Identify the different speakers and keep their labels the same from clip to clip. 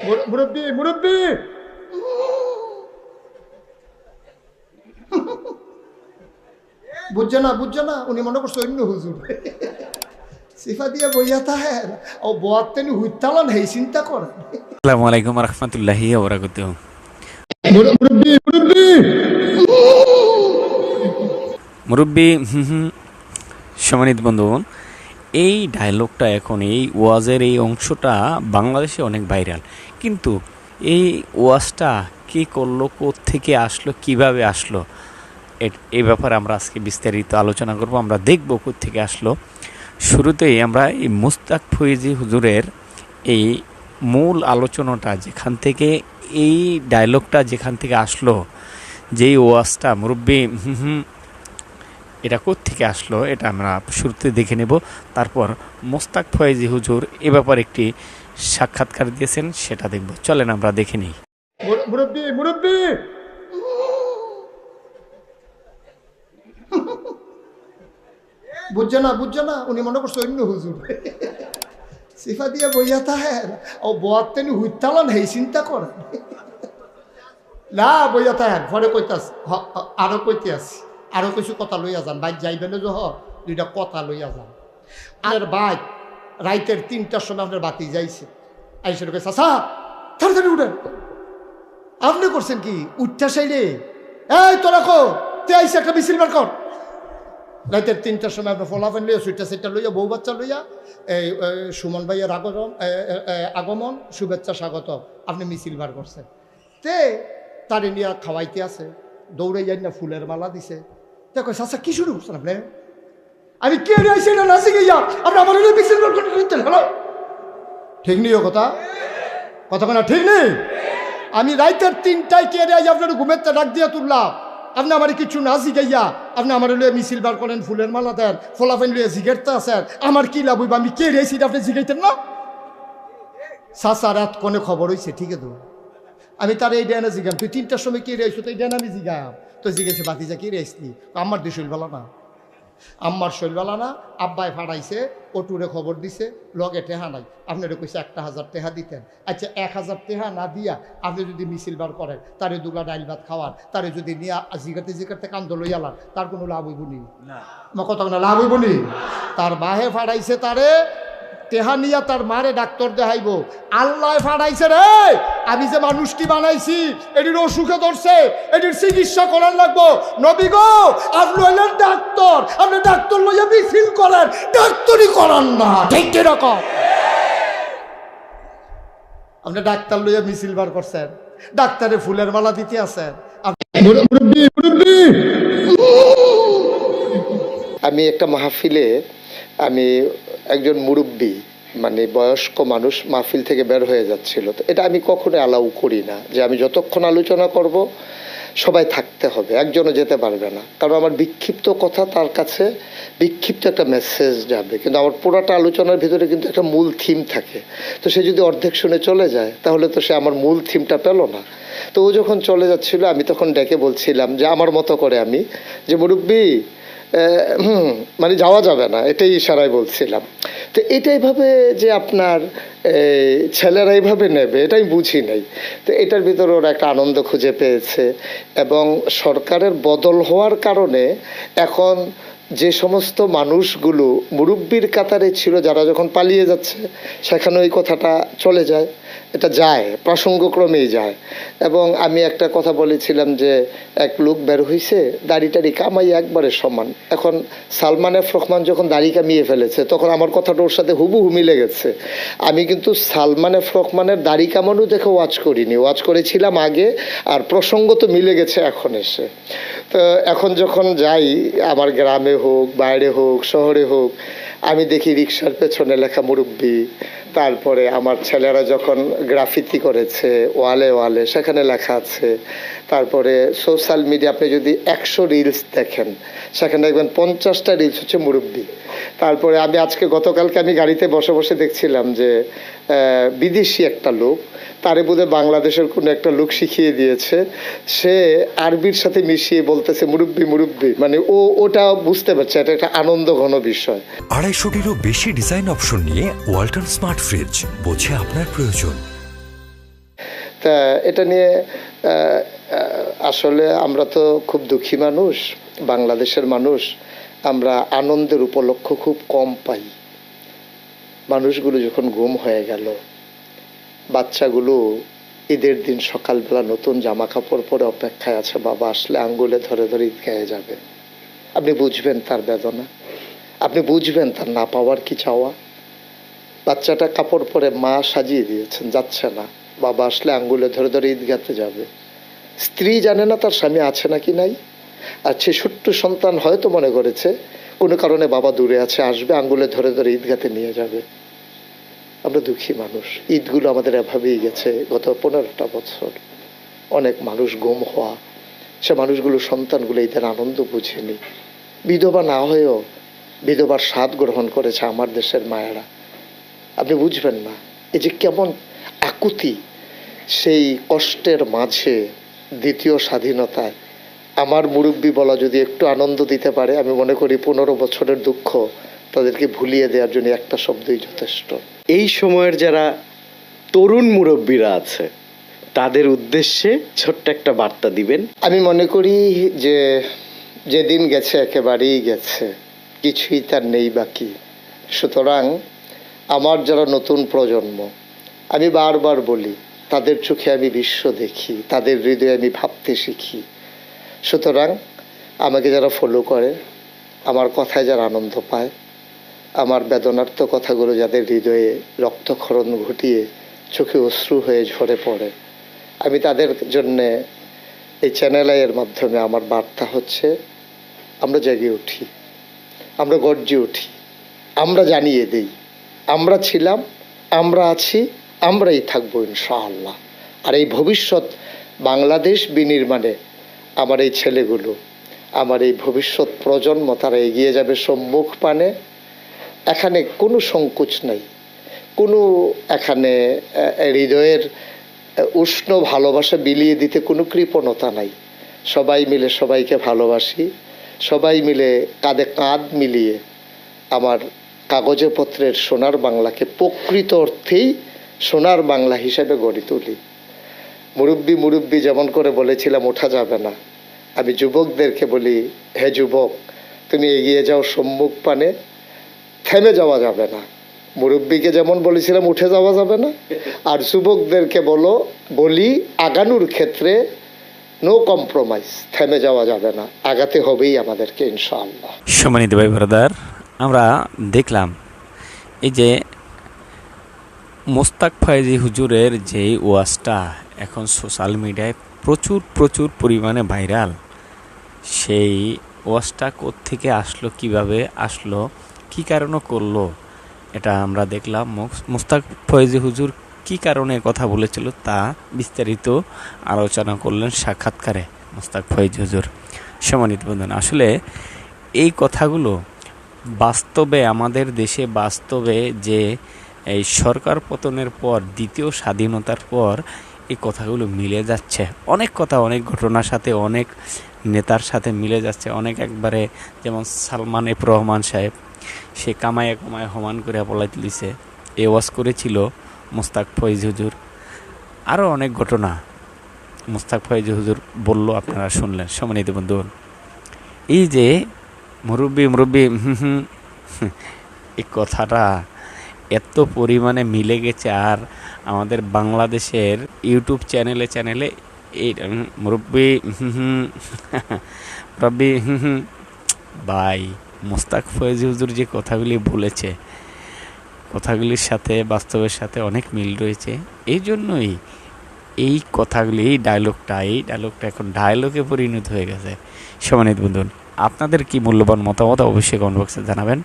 Speaker 1: মুরব্বী মুরব্বী বুঝছে না উনি মনে করছে অন্য হুজুর সিফা দিয়ে বইয়া তাহে ও বোয়ার তেনি হুইতালান হেই চিন্তা করেন।
Speaker 2: আসসালামু আলাইকুম রহমতুল্লাহি ওয়া বারাকাতুহু।
Speaker 1: মুরব্বী মুরব্বী
Speaker 2: মুরব্বী সম্মানিত বন্ধুগণ, এই ডায়লগটা এখন এই ওয়াজের এই অংশটা বাংলাদেশে অনেক ভাইরাল, কিন্তু এই ওয়াজটা কে করলো, কোত্থেকে আসলো, কিভাবে আসলো, এই ব্যাপারে আমরা আজকে বিস্তারিত আলোচনা করব। আমরা দেখব কোত্থেকে আসলো। শুরুতেই আমরা এই মুস্তাক ফৈজি হুজুরের এই মূল আলোচনাটা যেখান থেকে, এই ডায়লগটা যেখান থেকে আসলো, যেই ওয়াজটা মুরব্বী এটা কোত্থেকে আসলো, এটা আমরা শুরুতে দেখে নেব। তারপর মুস্তাক ফৈজি হুজুর এ ব্যাপারে একটি সাক্ষাৎকার দিয়েছেন, সেটা দেখব। চলেন আমরা দেখে নিই।
Speaker 1: মুরব্বী মুরব্বী বুঝছে না উনি মনে করছে অন্য হুজুর সিফা দিয়ে বইয়া তাহে ও বোয়ার তেনি হুইতালান হেই চিন্তা করেন। না বইয়া তাহেন পরে কইতাস আরো কইতে আসি, আরো কিছু কথা লইয়া যান, বাইক যাইবেন যহ দুইটা কথা লইয়া যান। আর বাইক রাইতের 3টার সময় আপনার বাতি যাইছে, আইসে ঢুকে চাচা তাড়াতাড়ি উঠেন। আপনি করছেন কি উঠটা সাইডে, এই তোরা কো তে আইসে একটা মিছিল বার কর। রাইতের 3টার সময় আপনার ফলাফেন লইয়া সুইটা সেটা লইয়া বউ বাচ্চা লইয়া এই সুমন ভাইয়ের আগমন শুভেচ্ছা স্বাগত আপনি মিছিল বার করছেন। তে তারে নিয়ে খাওয়াইতে আছে, দৌড়ে যাই না ফুলের মালা দিছে। দেখো চাচা কি শুরু করছেন আপনি? আমি কে আইসি না নাচি গিয়া আপনি আমার মিছিল বার করতেন। হ্যালো, ঠিক নেই ও কথা কথা ঠিক নেই। আমি রাইতের 3টায় কে আই আপনার ঘুমের ডাক দিয়া তুললাম, আপনি আমার কিছু না জিগাইয়া আপনি আমার লইয়া মিছিল বার করেন, ফুলের মালা দেন, ফলাফেন লইয়া জিগেরতে আছেন। আমার কি লাভ হইব? আমি কে রেছি আপনি জিগাইতেন না? চাচা রাত কোনে খবর হয়েছে ঠিক তো আমি তার এই ডেনা জিগাম, তুই 3টার সময় কে রেছো? তো এই ডেনা আমি জিগাম, তো জিগেছে বাতিজা কে রেসলি? আমার দিয়ে শৈলবেলা না, আমার শৈলবেলা না, আব্বাই ফাড়াইছে, ও টুরে খবর দিছে, লগে টেহা নাই। আপনারা কইছে 1000 টেহা দিতেন। আচ্ছা 1000 টেহা না দিয়া আপনি যদি মিছিল বার করেন, তারে দুগলা ডাইল ভাত খাওয়ান, তারে যদি নিয়ে জিগাতে কান্দ লইয়ালান, তার কোনো লাভ হইব নি? কত না লাভ হইব নি? তার বাহে ফাড়াইছে তারে টেহা নিয়া তার মারে ডাক্তার দেখাইব। আল্লাহ ফাড়াইছে রে, আমি যে মানুষটি বানাইছি এটির অসুখে ধরছে, এটির চিকিৎসা করার লাগবো। নবী গো আপনি হইলেন ডাক্তার, আপনি ডাক্তার লইয়া মিছিল করেন, ডাক্তারই করান না। ঠিক কিরকম আপনি ডাক্তার লইয়া মিছিল বার করছেন, ডাক্তারে ফুলের মালা দিতে আছেন।
Speaker 3: আমি একটা মাহফিলে, আমি একজন মুরব্বী মানে বয়স্ক মানুষ মাহফিল থেকে বের হয়ে যাচ্ছিল। তো এটা আমি কখনো অ্যালাউ করি না যে আমি যতক্ষণ আলোচনা করব সবাই থাকতে হবে, একজনও যেতে পারবে না। কারণ আমার বিক্ষিপ্ত কথা তার কাছে বিক্ষিপ্ত একটা মেসেজ যাবে, কিন্তু আমার পুরাটা আলোচনার ভিতরে কিন্তু একটা মূল থিম থাকে। তো সে যদি অর্ধেক শুনে চলে যায় তাহলে তো সে আমার মূল থিমটা পেল না। তো ও যখন চলে যাচ্ছিল আমি তখন ডেকে বলছিলাম যে আমার মতো করে আমি যে মুরব্বী মানে যাওয়া যাবে না, এটাই ইশারায় বলছিলাম। তো এটাই ভাবে যে আপনার ছেলেরা এইভাবে নেবে এটাই বুঝি নাই। তো এটার ভিতরে ওরা একটা আনন্দ খুঁজে পেয়েছে, এবং সরকারের বদল হওয়ার কারণে এখন যে সমস্ত মানুষগুলো মুরব্বির কাতারে ছিল, যারা যখন পালিয়ে যাচ্ছে সেখানে ওই কথাটা চলে যায়, এটা যায় প্রসঙ্গক্রমেই যায়। এবং আমি একটা কথা বলেছিলাম যে এক লোক বের হয়েছে দাড়ি টাড়ি কামাই একবারে সমান। এখন সালমান এফ রহমান যখন দাড়ি কামিয়ে ফেলেছে তখন আমার কথাটা ওর সাথে হুবহু মিলে গেছে। আমি কিন্তু সালমান এফ রহমানের দাড়ি কামানো দেখে ওয়াচ করিনি, ওয়াচ করেছিলাম আগে, আর প্রসঙ্গ তো মিলে গেছে এখন এসে। তো এখন যখন যাই আমার গ্রামে হোক বাইরে হোক শহরে হোক, আমি দেখি রিক্সার পেছনে লেখা মুরব্বী, তারপরে আমার ছেলেরা যখন গ্রাফিতি করেছে ওয়ালে ওয়ালে সেখানে লেখা আছে, তারপরে সোশ্যাল মিডিয়া আপনি যদি 100 রিলস দেখেন সেখানে দেখবেন 50টা রিলস হচ্ছে মুরব্বী। তারপরে আমি গতকালকে আমি গাড়িতে বসে বসে দেখছিলাম যে বিদেশি একটা লোক, তারে বোধহয় বাংলাদেশের কোনো একটা লোক শিখিয়ে দিয়েছে, সে আরবির সাথে মিশিয়ে বলতেছে মুরব্বী মুরব্বী, মানে ওটা বুঝতে পারছে এটা একটা আনন্দ ঘন বিষয়।
Speaker 4: 250-টিরও বেশি ডিজাইন অপশন নিয়ে ওয়ালটন স্মার্ট ফ্রিজ, বোঝে আপনার প্রয়োজন।
Speaker 3: তা এটা নিয়ে আসলে আমরা তো খুব দুঃখী মানুষ, বাংলাদেশের মানুষ, আমরা আনন্দের উপলক্ষ খুব কম পাই। মানুষগুলো যখন গুম হয়ে গেল, বাচ্চাগুলো ঈদের দিন সকালবেলা নতুন জামা কাপড় পরে অপেক্ষায় আছে, বাবা আসলে আঙ্গুলে ধরে ধরে ঈদগাহে যাবে। আপনি বুঝবেন তার বেদনা, আপনি বুঝবেন তার না পাওয়ার কি চাওয়া। বাচ্চাটা কাপড় পরে মা সাজিয়ে দিয়েছেন, যাচ্ছে না, বাবা আসলে আঙ্গুলে ধরে ধরে ঈদগাহতে যাবে। স্ত্রী জানে না তার স্বামী আছে নাকি নাই, আর সে ছোট্ট সন্তান হয়তো মনে করেছে কোনো কারণে বাবা দূরে আছে, আসবে, আঙ্গুলে ধরে ধরে ঈদগাহতে নিয়ে যাবে। আমরা দুঃখী মানুষ, ঈদগুলো আমাদের এভাবেই গেছে গত 15টা বছর। অনেক মানুষ গুম হওয়া, সে মানুষগুলো সন্তানগুলো ঈদের আনন্দ বুঝেনি। বিধবা না হয়েও বিধবার স্বাদ গ্রহণ করেছে আমার দেশের মায়েরা। আপনি বুঝবেন না এই যে কেমন আকুতি। সেই কষ্টের মাঝে দ্বিতীয় স্বাধীনতায় আমার মুরব্বী বলা যদি একটু আনন্দ দিতে পারে, আমি মনে করি 15 বছরের দুঃখ তাদেরকে ভুলিয়ে দেওয়ার জন্য একটা শব্দই যথেষ্ট।
Speaker 4: এই সময়ের যারা তরুণ মুরব্বীরা আছে তাদের উদ্দেশ্যে ছোট্ট একটা বার্তা দিবেন।
Speaker 3: আমি মনে করি যে যেদিন গেছে একেবারেই গেছে, কিছুই তার নেই বাকি। সুতরাং আমার যারা নতুন প্রজন্ম, আমি বারবার বলি, তাদের চোখে আমি বিশ্ব দেখি, তাদের হৃদয়ে আমি ভাবতে শিখি। সুতরাং আমাকে যারা ফলো করে, আমার কথায় যারা আনন্দ পায়, আমার বেদনার্থ কথাগুলো যাদের হৃদয়ে রক্তক্ষরণ ঘটিয়ে চোখে অশ্রু হয়ে ঝরে পড়ে, আমি তাদের জন্যে এই চ্যানেল আইয়ের মাধ্যমে আমার বার্তা হচ্ছে, আমরা জেগে উঠি, আমরা গর্জে উঠি, আমরা জানিয়ে দিই আমরা ছিলাম, আমরা আছি, আমরাই থাকবো ইনশাআল্লাহ। আর এই ভবিষ্যৎ বাংলাদেশ বিনির্মাণে আমার এই ছেলেগুলো, আমার এই ভবিষ্যৎ প্রজন্ম, তারা এগিয়ে যাবে সম্মুখ পানে। এখানে কোনো সংকোচ নাই, কোনো এখানে হৃদয়ের উষ্ণ ভালোবাসা বিলিয়ে দিতে কোনো কৃপণতা নাই। সবাই মিলে সবাইকে ভালোবাসি, সবাই মিলে কাঁধে কাঁধ মিলিয়ে আমার কাগজে পত্রের সোনার বাংলাকে প্রকৃত অর্থেই সোনার বাংলা হিসেবে গড়ে তুলি। মুরব্বি যেমন করে বলেছিলাম ওঠা যাবে না, আমি যুবকদেরকে বলি, হে যুবক, তুমি এগিয়ে যাও সম্মুখ পানে, থেমে যাওয়া যাবে না। মুরব্বিকে যেমন বলেছিলাম উঠে যাওয়া যাবে না, আর যুবকদেরকে বলি আগানোর ক্ষেত্রে নো কম্প্রোমাইজ, থেমে যাওয়া যাবে না, আগাতে হবেই আমাদেরকে ইনশাআল্লাহ।
Speaker 2: সম্মানিত ভাই ব্রাদার, আমরা দেখলাম এই যে মোস্তাক ফয়েজি হুজুরের যে ওয়াজটা এখন সোশ্যাল মিডিয়ায় প্রচুর পরিমাণে ভাইরাল, সেই ওয়াজটা কোত্থেকে আসলো, কিভাবে আসলো, কি কারণে করলো, এটা আমরা দেখলাম। মোস্তাক ফয়েজি হুজুর কি কারণে কথা বলেছিল তা বিস্তারিত আলোচনা করলেন সাক্ষাৎকারে মোস্তাক ফয়েজি হুজুর। সম্মানিত বন্ধুরা, আসলে এই কথাগুলো বাস্তবে আমাদের দেশে বাস্তবে যে এই সরকার পতনের পর দ্বিতীয় স্বাধীনতার পর এই কথাগুলো মিলে যাচ্ছে। অনেক কথা, অনেক ঘটনার সাথে, অনেক নেতার সাথে মিলে যাচ্ছে। অনেক একবারে, যেমন সালমান এফ রহমান সাহেব, সে কামায় হমান করে বলাই তুলিছে, এ ওয়াজ করেছিল মোস্তাক ফয়েজি হুজুর। আরও অনেক ঘটনা মোস্তাক ফয়েজি হুজুর বলল, আপনারা শুনলেন। সম্মানিত বন্ধু, এই যে মুরব্বি এই কথাটা এত পরিমাণে মিলে গেছে, আর আমাদের বাংলাদেশের ইউটিউব চ্যানেলে এই মুরব্বি ভাই, মোস্তাক ফয়েজি হুজুর যে কথাগুলি বলেছে, কথাগুলির সাথে বাস্তবের সাথে অনেক মিল রয়েছে। এই জন্যই এই কথাগুলি, এই ডায়লগটা এখন ডায়লগে পরিণত হয়ে গেছে। সম্মানিত বন্ধু, আপনাদের কি মূল্যবান মতামত অবশ্যই কমেন্ট বক্সে জানাবেন।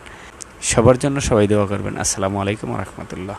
Speaker 2: সবার জন্য সবাই দোয়া করবেন। আসসালামু আলাইকুম ওয়া রাহমাতুল্লাহ।